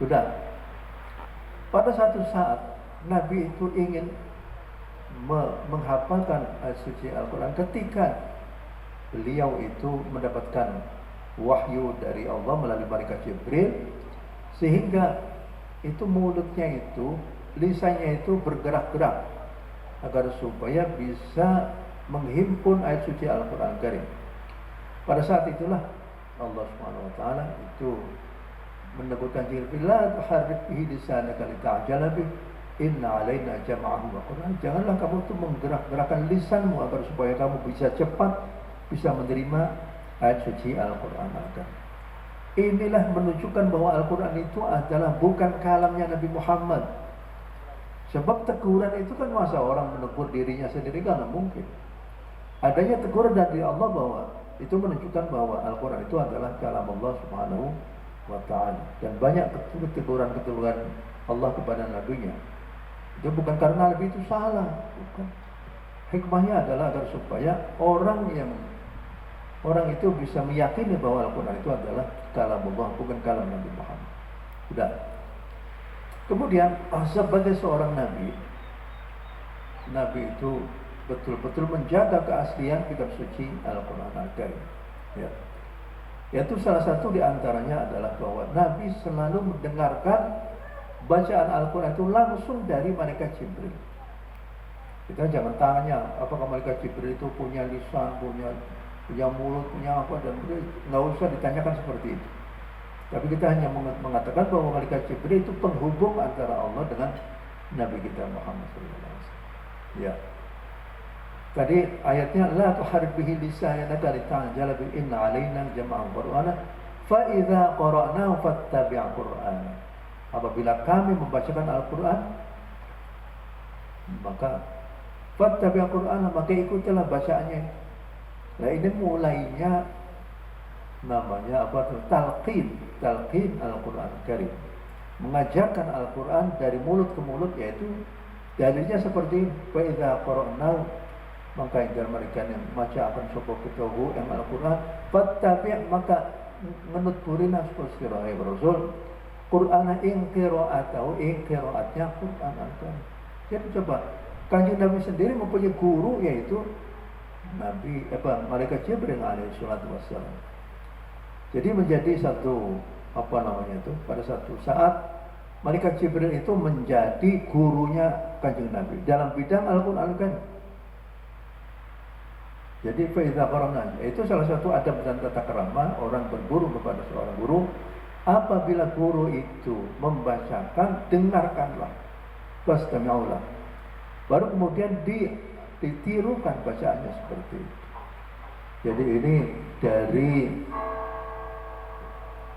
Sudah. Pada satu saat Nabi itu ingin menghafalkan ayat suci Al-Quran ketika beliau itu mendapatkan wahyu dari Allah melalui malaikat Jibril, sehingga itu mulutnya itu, lisannya itu bergerak-gerak agar supaya bisa menghimpun ayat suci Al-Quran Karim. Pada saat itulah Allah Subhanahu wa taala itu meneguhkan Jibril, la tuharrik bihi lisanaka lita'jala bih, inna alaina jam'ahu wa Qur'an. Janganlah kamu tuh menggerak-gerakkan lisanmu agar supaya kamu bisa cepat bisa menerima ayat suci Al-Quran. Inilah menunjukkan bahwa Al-Quran itu adalah bukan kalamnya Nabi Muhammad. Sebab teguran itu kan masa orang menegur dirinya sendiri, kan mungkin. Adanya teguran dari Allah bahwa itu menunjukkan bahwa Al-Quran itu adalah kalam Allah Subhanahu wa ta'ala. Dan banyak teguran-teguran Allah kepada Nabi-Nya itu bukan karena Nabi itu salah, bukan. Hikmahnya adalah agar supaya orang itu bisa meyakini bahwa Al-Quran itu adalah kalam Allah, bukan kalam Nabi Muhammad. Sudah. Kemudian sebagai seorang Nabi itu betul-betul menjaga keaslian kitab suci Al-Quran Al-Karim. Ya. Yaitu salah satu diantaranya adalah bahwa Nabi selalu mendengarkan bacaan Al-Quran itu langsung dari malaikat Jibril. Kita jangan tanya apakah malaikat Jibril itu punya lisan, punya mulut, punya apa, dan nggak usah ditanyakan seperti itu. Tapi kita hanya mengatakan bahwa malaikat Jibril itu penghubung antara Allah dengan Nabi kita Muhammad SAW. Ya. Tadi ayatnya la tuharrik bihi lisanaka lita'jala bi, inna alaina jam'ahu wa qur'ana fa idza qara'nahu fattabi' qur'ana. Apabila kami membacakan Al-Quran, maka fattabi' qur'ana, maka ikutilah bacaannya. Nah, ini mulainya namanya apa? Talqin Al-Quran Karim. Mengajarkan Al-Quran dari mulut ke mulut, yaitu dalilnya seperti fa idza qara'nahu, maka yang mereka yang baca akan sapa ketahu yang Al-Quran, fattabi', maka menut burina sirahai Rasul Qur'ana ing qira'atnya Qur'an Al-Karim. Jadi coba, Kanjeng Nabi sendiri mempunyai guru, yaitu malaikat Jibril alaihi salatu wassalam. Jadi menjadi satu pada satu saat malaikat Jibril itu menjadi gurunya Kanjeng Nabi dalam bidang Al-Qur'an Al-Karim. Jadi fa'idha qara'na, itu salah satu adab dan tata krama orang berguru kepada seorang guru. Apabila guru itu membacakan, dengarkanlah, fastami'ulah. Baru kemudian ditirukan bacaannya seperti itu. Jadi ini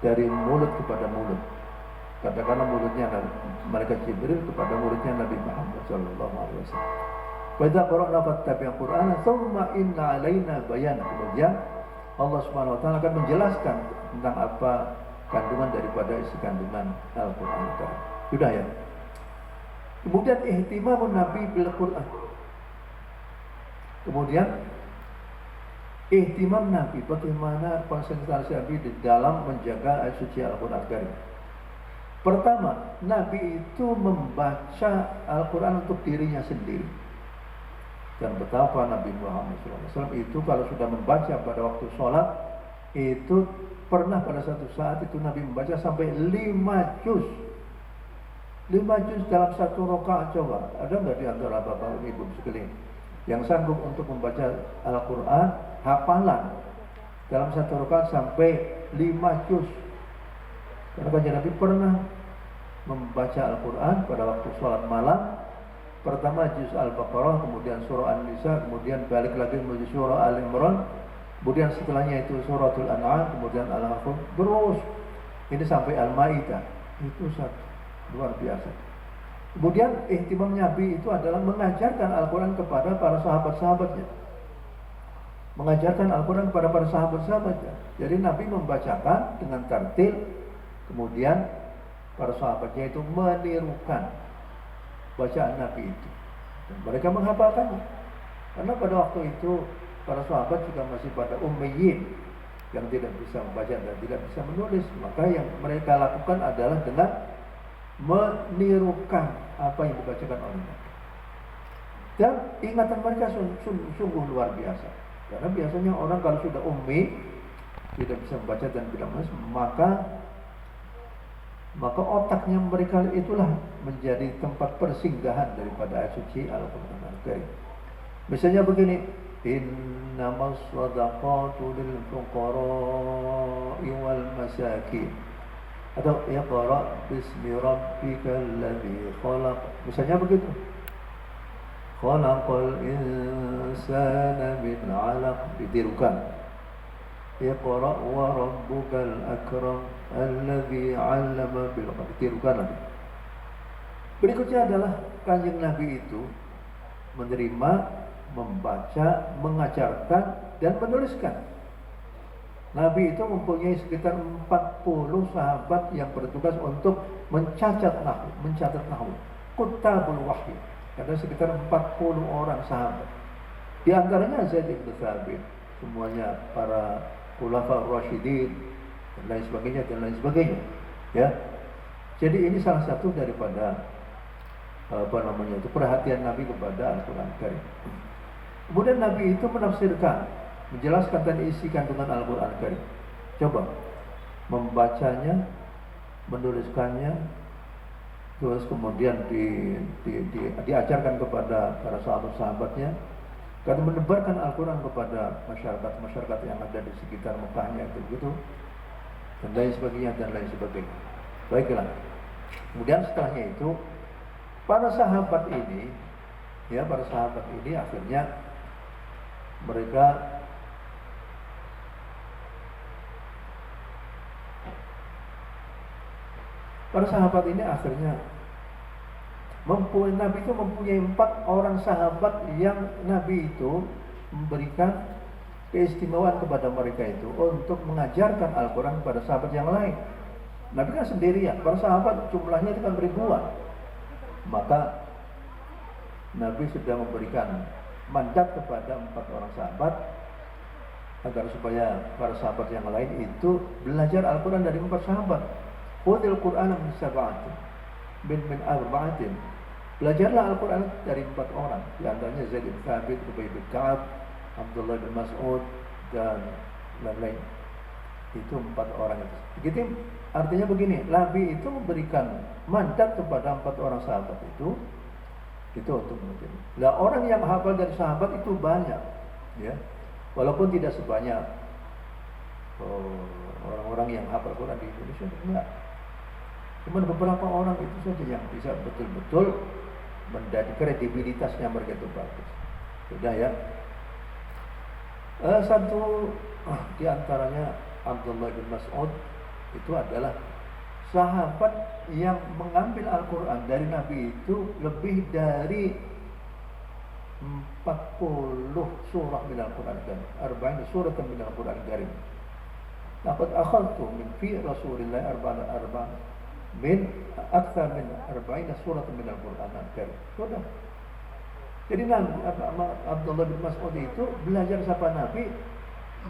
dari mulut kepada mulut. Katakanlah mulutnya malaikat Jibril kepada mulutnya Nabi Muhammad sallallahu alaihi wasallam. Wa idza qara'na fattabi' Qur'ana tsumma inna 'alaina bayan. Kemudian Allah Subhanahu wa taala akan menjelaskan tentang apa kandungan daripada isi kandungan Al-Quran. Sudah ya. Kemudian ihtimamun Nabi bil Quran. Kemudian ihtimam Nabi, bagaimana konsentrasi Nabi di dalam menjaga ayat suci Al-Quran Karim. Pertama, Nabi itu membaca Al-Quran untuk dirinya sendiri. Dan betapa Nabi Muhammad SAW itu kalau sudah membaca pada waktu sholat, itu pernah pada satu saat itu Nabi membaca sampai 5 juz. 5 juz dalam satu rakaat. Coba, ada nggak di antara bapak ibu sekalian yang sanggup untuk membaca Al-Quran hafalan dalam satu rakaat sampai 5 juz? Karena Kanjeng Nabi pernah membaca Al-Quran pada waktu sholat malam. Pertama juz Al-Baqarah, kemudian surah An-Nisa, kemudian balik lagi menuju surah Al-Imran, kemudian setelahnya itu suratul An'am, kemudian Al-Ahqaf, terus ini sampai Al-Maidah. Itu satu luar biasa. Kemudian ihtimam Nabi itu adalah mengajarkan Al-Quran kepada para sahabat-sahabatnya. Mengajarkan Al-Quran kepada para sahabat-sahabatnya. Jadi Nabi membacakan dengan tartil, kemudian para sahabatnya itu menirukan bacaan Nabi itu. Dan mereka menghafalkannya. Karena pada waktu itu para sahabat juga masih pada ummiyin. yang tidak bisa membaca dan tidak bisa menulis. Maka yang mereka lakukan adalah dengan menirukan apa yang dibacakan oleh Nabi. Dan ingatan mereka sungguh luar biasa. Karena biasanya orang kalau sudah ummi, tidak bisa membaca dan tidak menulis, maka otaknya mereka itulah menjadi tempat persinggahan daripada ayat suci Al-Quran Al-Karim. Misalnya begini, innamas shadaqatu lil fuqara'i wal masakin, atau iqra bismi rabbikal ladzi khalaq. Misalnya begitu. Khalaqal insana min 'alaq, ditirukan. Iqra wa rabbukal akram alladzi 'allama bil qalam, ditirukan lagi. Berikutnya adalah Kanjeng Nabi itu menerima, membaca, mengajarkan dan menuliskan. Nabi itu mempunyai sekitar 40 sahabat yang bertugas untuk mencatat nahwu, kutabul wahyi. Ada sekitar 40 orang sahabat. Di antaranya Zaid bin Thabit, semuanya para khulafa rasyidin dan lain sebagainya, ya. Jadi ini salah satu daripada perhatian Nabi kepada Al-Quran Karim. Kemudian Nabi itu menafsirkan, menjelaskan dan isi kandungan Al-Quran Karim. Coba membacanya, menuliskannya, terus kemudian diajarkan kepada para sahabat-sahabatnya, karena menebarkan Al-Quran kepada masyarakat yang ada di sekitar Mekahnya itu begitu, dan lain sebagainya. Baiklah. Kemudian setelahnya itu para sahabat ini akhirnya Nabi itu mempunyai 4 orang sahabat yang Nabi itu memberikan keistimewaan kepada mereka itu untuk mengajarkan Al-Quran kepada sahabat yang lain. Nabi kan sendirian, para sahabat jumlahnya itu kan ribuan. Maka Nabi sudah memberikan mandat kepada 4 orang sahabat agar supaya para sahabat yang lain itu belajar Al-Quran dari 4 sahabat. Khudil Qur'ana min sab'atin min arba'atin. Belajarlah Al-Quran dari 4 orang. Di antaranya Zaid bin Thabit, Ubay bin Ka'ab, Abdullah bin Mas'ud, dan lain-lain. Itu 4 orang itu. Begitu, artinya begini, Nabi itu memberikan mandat kepada 4 orang sahabat itu untuk mengajar. Nah, orang yang hafal dari sahabat itu banyak, ya. Walaupun tidak sebanyak orang-orang yang hafal Quran di Indonesia, enggak. Cuma beberapa orang itu saja yang bisa betul-betul menjadi kredibilitasnya mereka itu bagus. Sudah ya. Satu di antaranya Abdullah bin Mas'ud itu adalah sahabat yang mengambil Al-Quran dari Nabi itu lebih dari 40 surah min Al-Quran dan 40 surah min Al-Quran Karim. Laqad akhadtu min fi Rasulillah arba'an min akthar min 40 surah min Al-Quran Karim. Sudah. Jadi Abdullah bin Mas'ud itu belajar sama Nabi,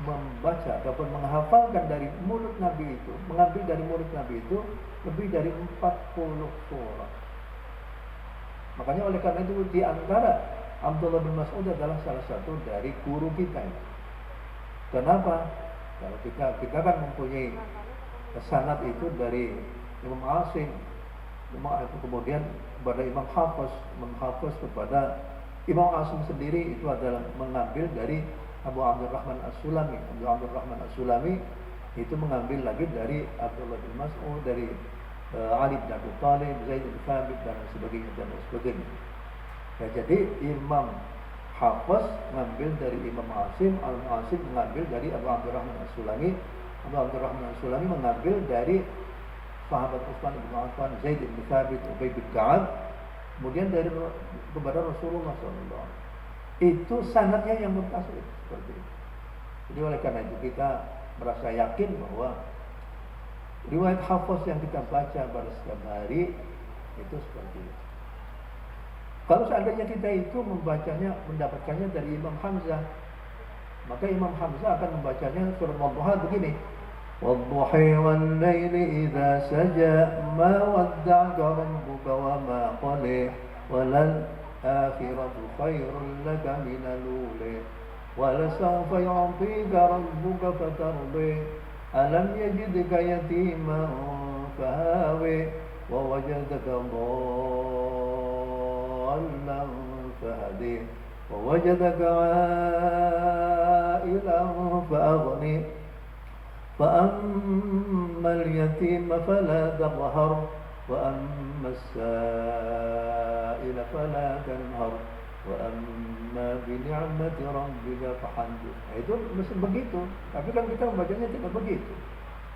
membaca ataupun menghafalkan dari mulut Nabi itu, mengambil dari mulut Nabi itu lebih dari 40 surah. Makanya oleh karena itu di antara Abdullah bin Mas'ud adalah salah satu dari guru kita ini. Kenapa? Kalau kita kan mempunyai sanad itu dari Imam Asim, kemudian kepada Imam Hafiz kepada Imam Asim sendiri itu adalah mengambil dari Abu Abdurrahman As-Sulami. Abu Abdurrahman As-Sulami itu mengambil lagi dari Abdullah bin Mas'ud, dari Ali bin Abi Thalib, Zaid bin Thabit dan sebagainya. Ya, jadi Imam Hafiz mengambil dari Imam Asim, Al-Asim mengambil dari Abu Abdurrahman As-Sulami, Abu Abdurrahman As-Sulami mengambil dari sahabat Utsman bin Affan, Zaid bin Thabit, Ubay bin Ka'ab, kemudian dari kepada Rasulullah SAW. Itu sanadnya yang muttasil seperti itu. Jadi oleh karena itu kita merasa yakin bahwa riwayat Hafiz yang kita baca pada setiap hari itu seperti itu. Kalau seandainya kita itu membacanya, mendapatkannya dari Imam Hamzah, Maka Imam Hamzah akan membacanya surat Wadduha begini. Wadduhi wal laili idza saja ma wadda'aka rabbuka wa ma qala walal akhiratu khairul laka minal ula wa lasawfa yu'tika rabbuka fatardi alam yajidka yatiman fahawi wa wajadaka dhallan fahadi wa wajadaka 'ailan fa'aghni فأما اليتيم فلا تقهر وأما السائل فلا تنهر وأما بنعمة ربك فحدث. Itu mesti begitu. Tapi kan kita membacanya tidak begitu.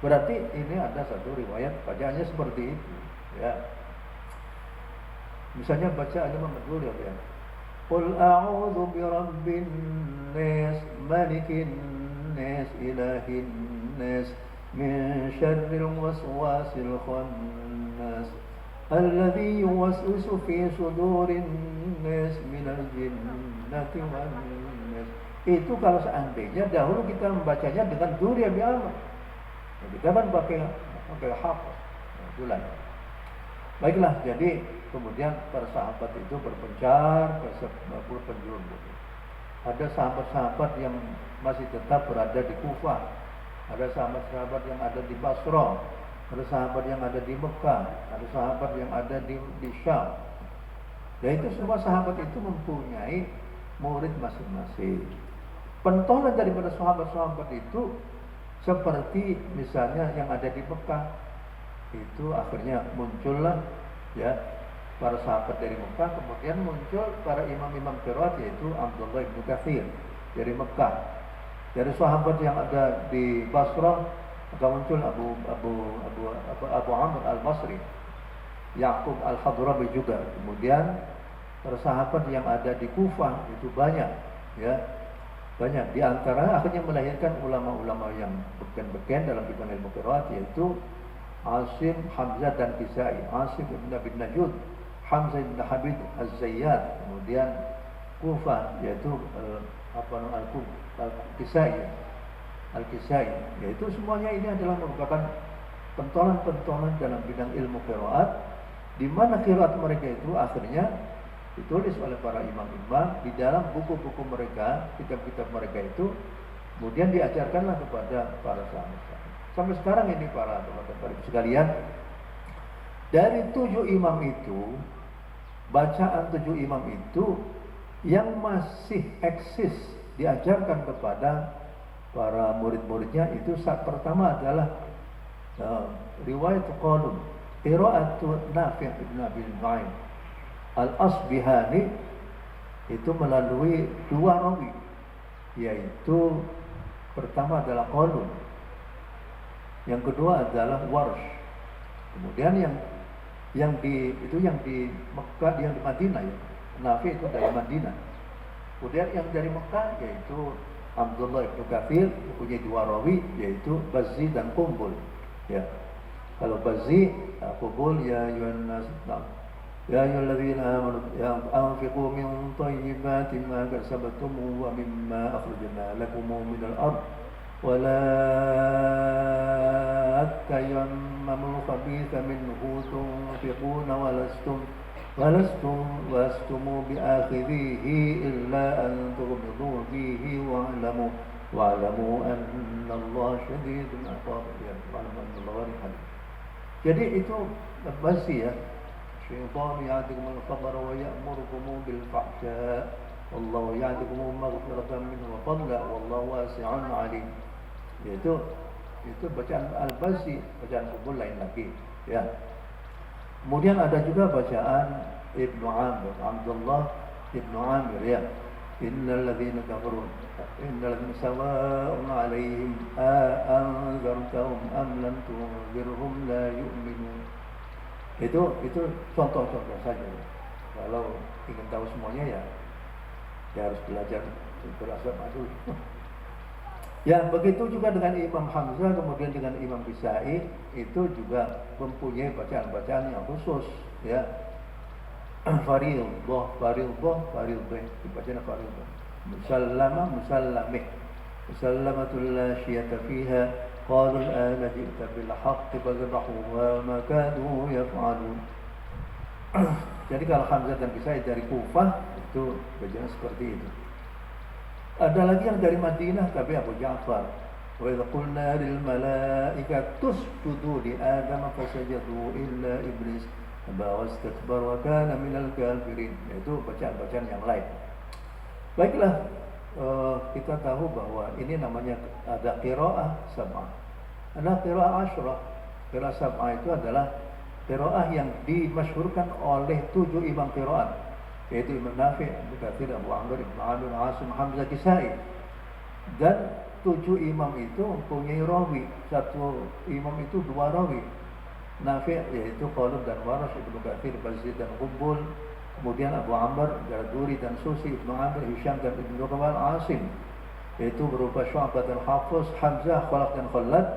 Berarti ini ada satu riwayat bacaannya seperti itu. Ya. Misalnya bacaannya Muhammad ya. Qul a'udzu birabbin nas malikin nas ilahin nas min syarril waswasil khannas alladzi yuwaswisu fi sudurin nas minal jinnati wan nas. Itu kalau seandainya dahulu kita membacanya dengan Durya bi Amr. Kita kan pakai hafaz. Bulan. Baiklah, jadi kemudian para sahabat itu berpencar ke 90 penjuru. Ada sahabat-sahabat yang masih tetap berada di Kufah, ada sahabat-sahabat yang ada di Basra, ada sahabat yang ada di Mekah, ada sahabat yang ada di Syam. Dan itu semua sahabat itu mempunyai murid masing-masing. Pentolan daripada sahabat-sahabat itu seperti misalnya yang ada di Mekah, itu akhirnya muncullah ya para sahabat dari Mekah, kemudian muncul para imam-imam qiraat yaitu Abdullah bin Katsir dari Mekah. Dari sahabat yang ada di Basra maka muncul Abu Amr al-Basri, Yaqub al-Hadrami juga. Kemudian para sahabat yang ada di Kufah itu banyak ya. Banyak di antara akhirnya melahirkan ulama-ulama yang beken-beken dalam bidang ilmu qiraat yaitu Asim, Hamzah dan Kisai. Asim bin Abi Najud, Hamzah bin Habib Az-Zayyad, kemudian Kufah yaitu Al-Kisai, yaitu semuanya ini adalah merupakan pentolan-pentolan dalam bidang ilmu qiraat, di mana qiraat mereka itu akhirnya ditulis oleh para imam-imam di dalam buku-buku mereka, kitab-kitab mereka itu, kemudian diajarkanlah kepada para sahabat. Sampai sekarang ini para teman-teman sekalian, dari 7 imam itu, bacaan 7 imam itu yang masih eksis diajarkan kepada para murid-muridnya itu saat pertama adalah riwayat Qalun, qiraatu Nafi' bin Abi Nu'aim Al-Asbihani, itu melalui 2 rawi, yaitu pertama adalah Qalun, yang kedua adalah Warsh. Kemudian yang di Mekah, yang di Madinah ya. Nafi itu dari Madinah. Kemudian yang dari Mekah yaitu Abdullah bin Katsir, mempunyai 2 rawi yaitu Bazzi dan Qumbul. Ya. Kalau Bazzi, Qumbul ya ayyuhan nas, ya ayyuhalladzina amanu anfiqu min thayyibati ma kasabtum wa mimma akhrajna lakum minal ardh ولا تيمموا الخبيث منه تنفقون ولستم بآخذيه إلا أن تغمضوا فيه واعلموا أن الله شديد العقاب. Jadi itu basi ya. Syaitan ya'tikum al-faqra wa ya'murukum bil fahsya. Wallahu ya'tikum maghfiratan minhu wa fadla wallahu wasi'un 'alim. Itu bacaan Al-Bazzi, bacaan Qumbul lain lagi ya. Kemudian ada juga bacaan Ibnu Amir, Abdullah Ibnu Amir ya. Innal ladzina kafaru sawa'un 'alaihim anzartahum am lam tunzirhum la yu'minun. Itu contoh-contoh saja. Kalau ingin tahu semuanya ya harus belajar berasal madu. Ya, begitu juga dengan Imam Hamzah, kemudian dengan Imam Kisai, itu juga mempunyai bacaan-bacaan yang khusus, ya. Fariḍah, dibacanya fariḍah. Musallama, musallamih. مسلمة لا شية فيها قالوا الآن جئت بالحق فذبحوها وما كانوا يفعلون. Jadi kalau Hamzah dan Kisai dari Kufah itu bagian seperti itu. Ada lagi yang dari Madinah tapi Abu Ja'far. Wa idh qulna lil malaikati usjudu li Adam fasajadu illa iblis aba wastakbara wa kana minal kafirin. Itu bacaan-bacaan yang lain. Baiklah, kita tahu bahwa ini namanya ada qiraah sab'ah. Ada qiraah asyrah. Qiraah sab'ah itu adalah qiraah yang dimasyhurkan oleh 7 imam qiraat, yaitu Imam Nafi', Ibnu Katsir, Abu Amr, Ibnu Amir, Asim, Hamzah, Kisai. Dan 7 imam itu mempunyai rawi. Satu imam itu 2 rawi. Nafi' yaitu Qalun dan Warash, Ibnu Katsir, Bazid dan Qubbul. Kemudian Abu Amr, Jarduri dan Susi, Ibnu Amr, Hisham dan Ibnu Rawal, Asim. Yaitu berupa Syu'bah dan Hafiz, Hamzah, Khalaf dan Khallad.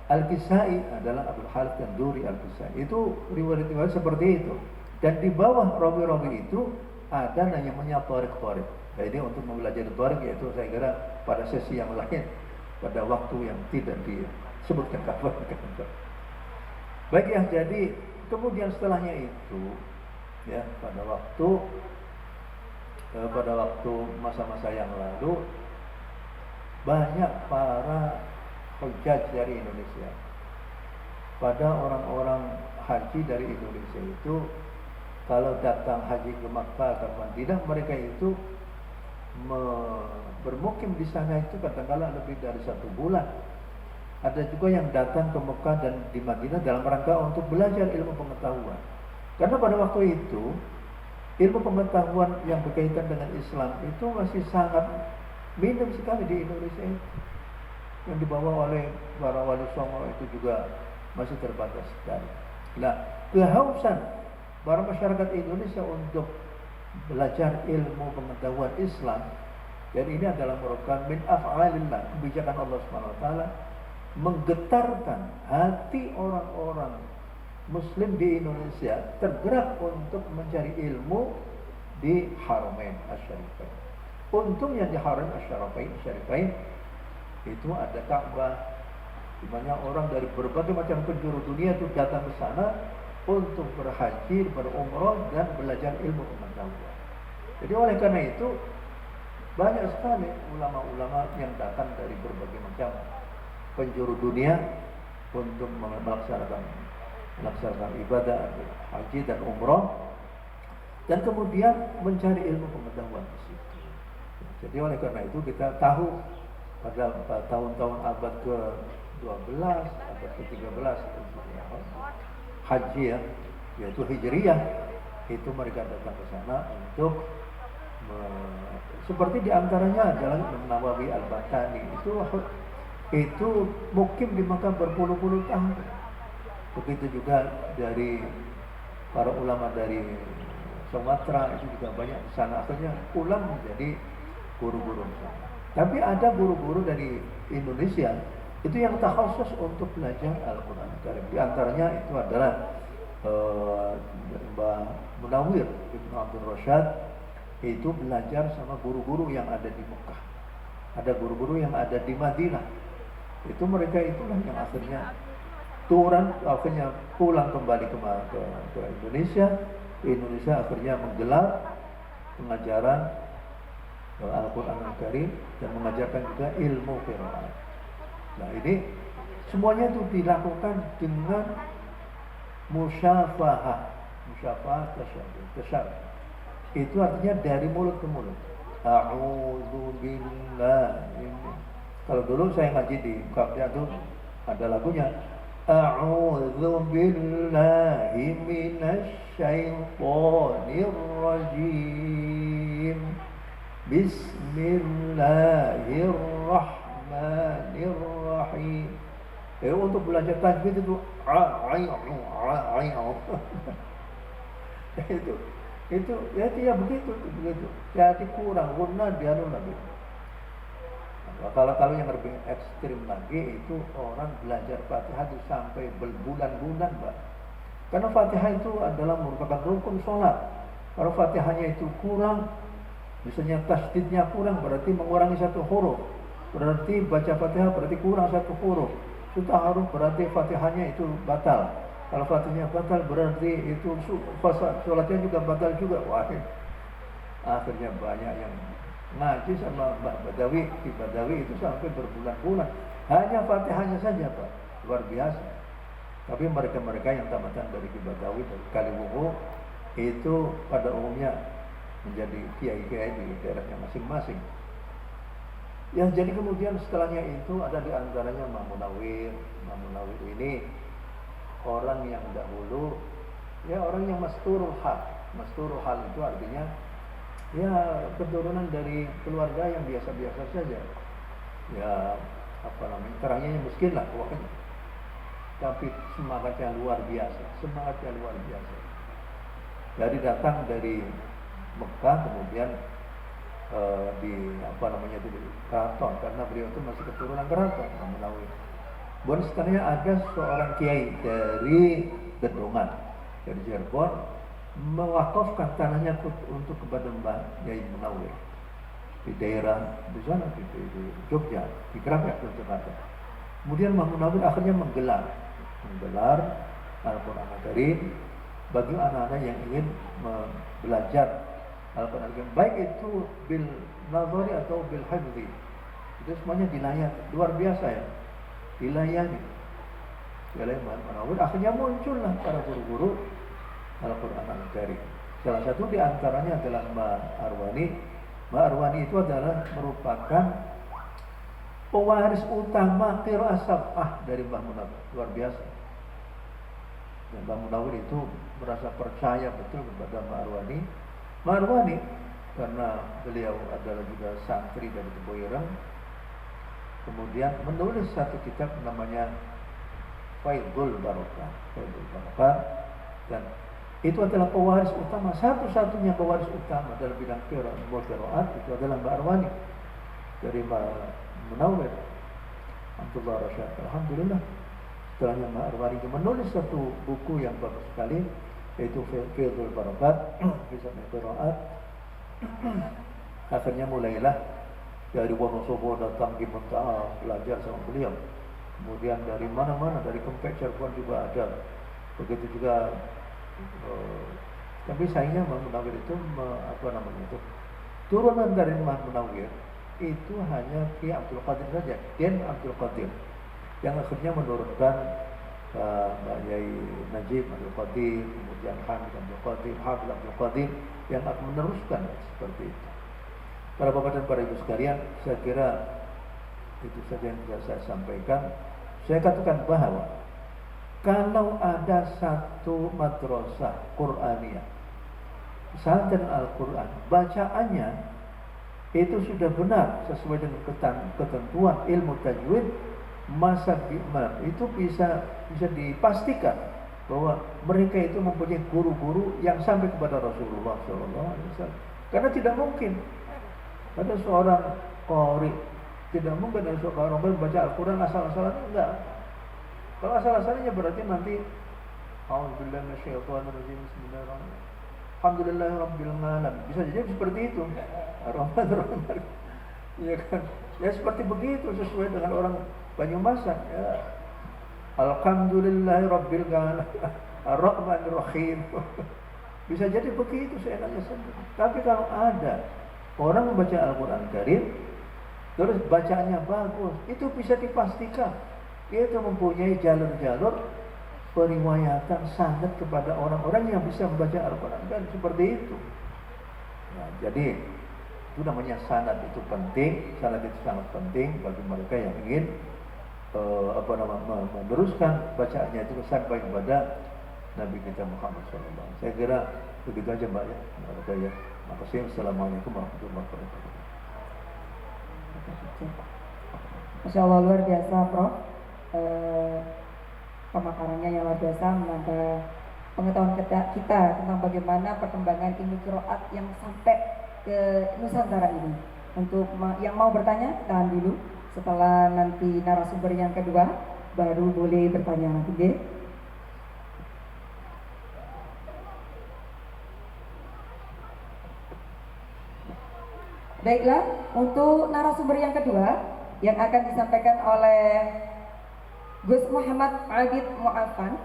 Al-Kisai adalah Abdul Harith dan Duri Al-Kisai. Itu riwayat-riwayat seperti itu. Dan di bawah rawi-rawi itu ada yang namanya Tariq-Tariq. Jadi untuk mempelajari Tariq yaitu saya kira pada sesi yang lain, pada waktu yang tidak disebutkan kapan. Baik ya, jadi kemudian setelahnya itu ya pada waktu masa-masa yang lalu banyak para hujjaj dari Indonesia. Pada orang-orang haji dari Indonesia itu kalau datang haji ke Makkah atau Madinah, mereka itu bermukim di sana itu kadang-kala lebih dari 1 bulan. Ada juga yang datang ke Mekah dan di Madinah dalam rangka untuk belajar ilmu pengetahuan. Karena pada waktu itu ilmu pengetahuan yang berkaitan dengan Islam itu masih sangat minim sekali di Indonesia itu. Yang dibawa oleh para wali songo itu juga masih terbatas sekali. Nah, kehausan para masyarakat Indonesia untuk belajar ilmu pengetahuan Islam, dan ini adalah merupakan min af'alillah, kebijakan Allah Subhanahu wa taala, menggetarkan hati orang-orang muslim di Indonesia tergerak untuk mencari ilmu di Haramain Asy-Syarifain. Untungnya di Haramain Asy-Syarifain itu ada Ka'bah, di mana orang dari berbagai macam penjuru dunia itu datang ke sana untuk berhaji, berumrah dan belajar ilmu pengetahuan. Jadi oleh karena itu banyak sekali ulama-ulama yang datang dari berbagai macam penjuru dunia untuk melaksanakan ibadah haji dan umrah dan kemudian mencari ilmu pengetahuan di situ. Jadi oleh karena itu kita tahu pada tahun-tahun abad ke-12, abad ke-13 haji ya, yaitu Hijriyah, itu mereka datang ke sana untuk seperti diantaranya adalah Imam Nawawi Al-Batani itu mukim di Makkah berpuluh-puluh tahun. Begitu juga dari para ulama dari Sumatera itu juga banyak di sana, akhirnya pulang menjadi guru-guru di sana. Tapi ada guru-guru dari Indonesia itu yang takhasus untuk belajar Al-Quran Karim. Di antaranya itu adalah Mbah Munawir Ibnu Abdul Rasyad, itu belajar sama guru-guru yang ada di Mekah. Ada guru-guru yang ada di Madinah. Itu mereka itulah yang akhirnya pulang kembali ke Indonesia. Indonesia akhirnya menggelar pengajaran Al-Quran Al-Karim dan mengajarkan juga ilmu qiraat. Nah ini semuanya itu dilakukan dengan musyafahah tasyabbuh. Itu artinya dari mulut ke mulut. A'udzu billahi. Kalau dulu saya ngaji di Kapnya itu ada lagunya. A'udzu billahi minasy syaithanir rajim. Bismillahirrahmanirrahim. Untuk belajar tajwid itu itu ya begitu. Jadi kurang guna dia lagi. Kalau yang lebih ekstrim lagi itu orang belajar Fatihah itu sampai berbulan-bulan, Mbak. Karena Fatihah itu adalah merupakan rukun sholat. Kalau Fatihahnya itu kurang, misalnya tasdidnya kurang, berarti mengurangi 1 huruf. berarti baca Fatihah berarti kurang satu huruf. Sudah harus berarti Fatihahnya itu batal. Kalau Fatihahnya batal berarti itu sholatnya juga batal juga. Wah, akhirnya banyak yang ngaji sama Mbak Badawi di Badawi itu sampai berbulan-bulan hanya Fatihahnya saja Pak, luar biasa. Tapi mereka-mereka yang tamatan dari Ki Badawi dari Kaliwungu itu pada umumnya menjadi kiai-kiai di daerahnya masing-masing. Ya, jadi kemudian setelahnya itu ada di antaranya Mbah Munawir. Mbah Munawir ini orang yang dahulu, ya orang yang masturul hal. Masturul hal itu artinya ya keturunan dari keluarga yang biasa-biasa saja. Ya apa namanya, terangnya miskin lah pokoknya. Tapi semangatnya luar biasa, semangatnya luar biasa. Jadi datang dari Mekah kemudian di apa namanya itu di keraton, karena beliau itu masih keturunan keraton Mbah Munawir. Bon setelahnya ada seorang kiai dari Gedongan, dari Cirebon, mewakafkan tanahnya untuk kepada Mbah Yai Munawir di daerah di sana di Jogja, di Keramat Jakarta. Kemudian Mbah Munawir akhirnya menggelar Al-Quran Al-Karim bagi anak-anak yang ingin belajar Al-Quran Al-Karim, baik itu bil nazari atau bil hifzi. Itu semuanya dilayat, luar biasa ya, dilayani. Oleh Mbah Munawir akhirnya muncullah para guru-guru Al-Quran Al-Karim. Salah satu di antaranya adalah Mbah Arwani. Mbah Arwani itu adalah merupakan pewaris utama qiraah sab'ah dari Mbah Munawir, luar biasa. Dan Mbah Munawir itu merasa percaya betul kepada Mbah Arwani. Mbah Arwani karena beliau adalah juga santri dari Tebuireng, kemudian menulis satu kitab namanya Faidul Barokah. Faidul Barokah, dan itu adalah pewaris utama, satu-satunya pewaris utama dalam bidang qiraat itu adalah Mbah Arwani dari Mbah Munawir. Alhamdulillah. Setelahnya Mbah Arwani itu menulis satu buku yang bagus sekali, yaitu Faidul Barokah, bisa qiraat. Akhirnya mulailah dari Wonosobo datang di Mentah belajar sama beliau. Kemudian dari mana-mana, dari Kempek, Cirebon juga ada. Begitu juga tapi sayangnya Mbah Munawir itu turunan dari Mbah Munawir itu hanya Ki Abdul Qadir saja, Kiai Abdul Qadir, yang akhirnya menurunkan Mbak Yai Najib Abdul Qadir, kemudian Hamid Abdul Qadir, Hafiz Abdul Qadir, yang akan meneruskan seperti itu. Para bapak dan para ibu sekalian, saya kira itu saja yang bisa saya sampaikan. Saya katakan bahwa kalau ada satu madrasah Qur'aniyah, pesantren Al-Quran, bacaannya itu sudah benar sesuai dengan ketentuan ilmu tajwid, masa itu bisa dipastikan bahwa mereka itu mempunyai guru-guru yang sampai kepada Rasulullah SAW. Karena tidak mungkin ada seorang qari, tidak mungkin ada seorang qari baca Al-Quran asal-asalan, enggak. Kalau asal-asalnya berarti nanti A'udzubillahi minasyaitonirrajim, bismillahirrahmanirrahim, alhamdulillahirabbil alamin. Bisa jadi seperti itu. Ar-Rahman. Ya kan? Ya seperti begitu sesuai dengan orang Banyumasan ya. Alhamdulillahirabbil alamin. Ar-Rahmanirrahim. Bisa jadi begitu seenaknya sendiri. Tapi kalau ada orang membaca Al-Quran Karim terus bacaannya bagus, itu bisa dipastikan itu mempunyai jalur-jalur periwayatan sanad kepada orang-orang yang bisa membaca Al-Quran kan seperti itu. Nah, jadi itu namanya sanad, itu penting. Sanad itu sangat penting bagi mereka yang ingin meneruskan bacaannya itu sampai kepada Nabi kita Muhammad SAW. Saya kira begitu aja Mbak ya. Terima kasih. Assalamualaikum warahmatullahi wabarakatuh. Masya Allah, luar biasa Prof. Pemaparannya yang luar biasa, menambah pengetahuan kita tentang bagaimana perkembangan ilmu qiraat yang sampai ke Nusantara ini. Untuk yang mau bertanya, tahan dulu. Setelah nanti narasumber yang kedua, baru boleh bertanya nanti deh. Baiklah, untuk narasumber yang kedua, yang akan disampaikan oleh Gus Muhammad Abid Mu'afan.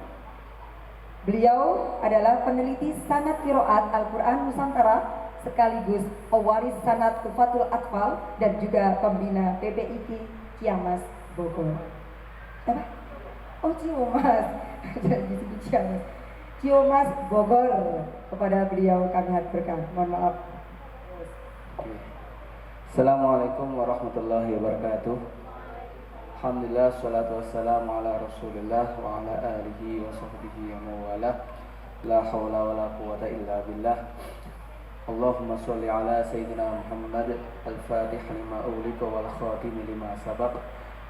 Beliau adalah peneliti sanad qiraat Al-Quran Nusantara sekaligus pewaris sanad Tufatul Atfal dan juga pembina PPIK Ciamas Bogor. Apa? Oh, Ciamas. Disebut Ciamas. Ciamas Bogor. Kepada beliau kami haturkan. Mohon maaf. Assalamualaikum warahmatullahi wabarakatuh. Alhamdulillah, salatu wassalamu ala rasulillah wa ala alihi wa sahbihi wa mawala. La hawla wa la quwata illa billah. Allahumma salli ala sayyidina Muhammad al-fatih lima ughliqa wal khatim lima sabaq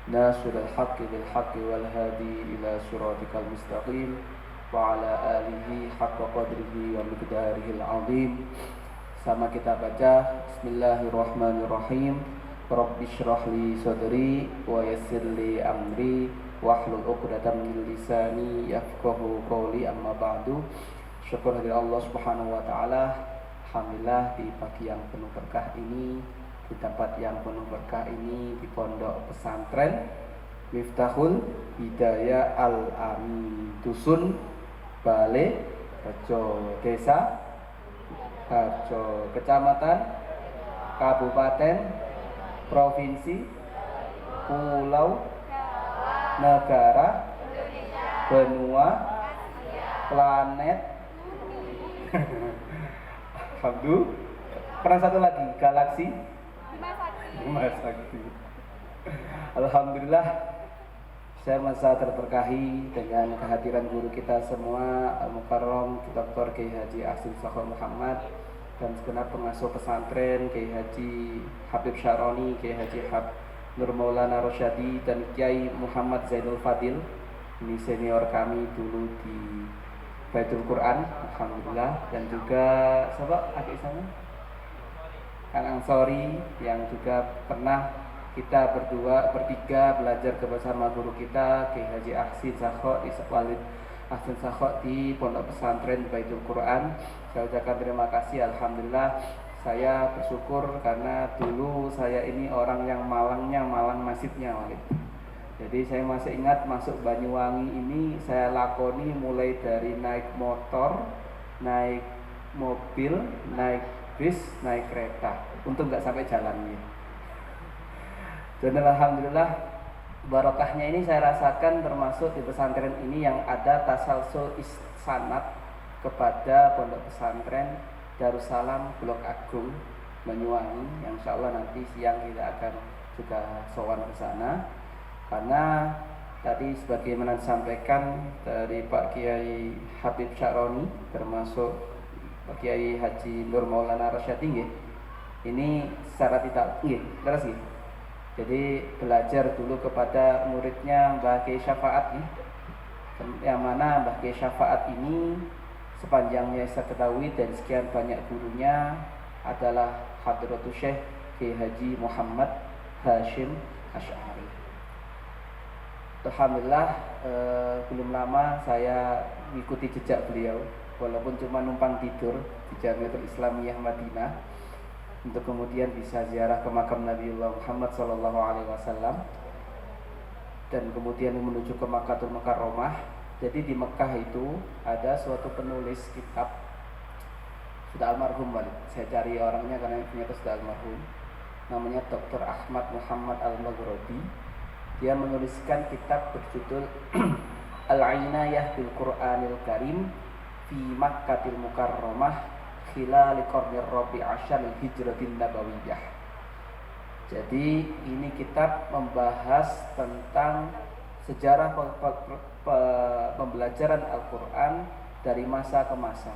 nasirul haqqi bil haqqi wal hadi ila siratikal mustaqim wa ala alihi haqqa qadrihi wa miqdarihi al-azim. Sama kita baca Bismillahirrahmanirrahim. Rabbi shrah li sadri wa yassir li amri wahlul 'uqdatam min lisani yafqahu qawli, amma ba'du. Syukur kepada Allah Subhanahu wa taala. Alhamdulillah di pagi yang penuh berkah ini, di tempat yang penuh berkah ini, di pondok pesantren Miftahul Hidayah Al-Amin, Dusun Bale Rejo, Desa Harjo, Kecamatan, Kabupaten, Provinsi, Pulau, Negara, Benua, Planet. Alhamdulillah. Pernah satu lagi, Galaksi Bima Sakti. Alhamdulillah, saya merasa terberkahi dengan kehadiran guru kita semua, Al-Mukarram Dr. Kiai Haji Ahsin Sakho Muhammad, dan segenap pengasuh pesantren Kiai Haji Habib Syaroni, Kiai Haji Nur Maulana Rosyadi, dan Kiai Muhammad Zainul Fadil. Ini senior kami dulu di Baitul Quran, alhamdulillah. Dan juga sahabat adik sana Kang Ansori, yang juga pernah kita bertiga belajar bersama guru kita Kiai Haji Ahsin Sakho di Walid Ahsin Sakho di Pondok Pesantren Baitul Quran. Saya ucapkan terima kasih. Alhamdulillah, saya bersyukur karena dulu saya ini orang yang malang nasibnya Walid. Jadi saya masih ingat masuk Banyuwangi ini saya lakoni mulai dari naik motor, naik mobil, naik bis, naik kereta, untuk nggak sampai jalannya. Dan alhamdulillah barokahnya ini saya rasakan termasuk di pesantren ini yang ada tasalsul sanad kepada pondok pesantren Darussalam Blok Agung Banyuwangi, yang insya Allah nanti siang kita akan juga sowan ke sana. Karena tadi sebagaimana disampaikan dari Pak Kiai Habib Syaroni, termasuk Pak Kiai Haji Nur Maulana Rosyadi, ini secara tidak terus gitu. Jadi belajar dulu kepada muridnya Mbah Kiai Syafaat nih, yang mana Mbah Kiai Syafaat ini sepanjangnya saya ketahui dan sekian banyak gurunya adalah Hadratus Syekh Kiai Haji Muhammad Hashim Asy'ari. Alhamdulillah, belum lama saya mengikuti jejak beliau, walaupun cuma numpang tidur di Jamiatul Islamiyah Madinah, untuk kemudian bisa ziarah ke makam Nabiullah Muhammad SAW, dan kemudian menuju ke Makkahul Mukarramah. Jadi di Mekah itu ada suatu penulis kitab, sudah almarhum Walid. Saya cari orangnya karena ternyata sudah almarhum. Namanya Dr. Ahmad Muhammad Al-Maghribi. Dia menuliskan kitab berjudul Al-Inayah bil Qur'anil Karim fi Makkahil Mukarramah khilal qarnir Rabi' Asyar Hijratin Nabawiyah. Jadi ini kitab membahas tentang sejarah pembelajaran Al-Quran dari masa ke masa,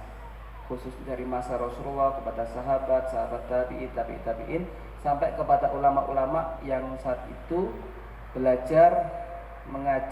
khusus dari masa Rasulullah kepada sahabat tabi'in sampai kepada ulama-ulama yang saat itu belajar mengajar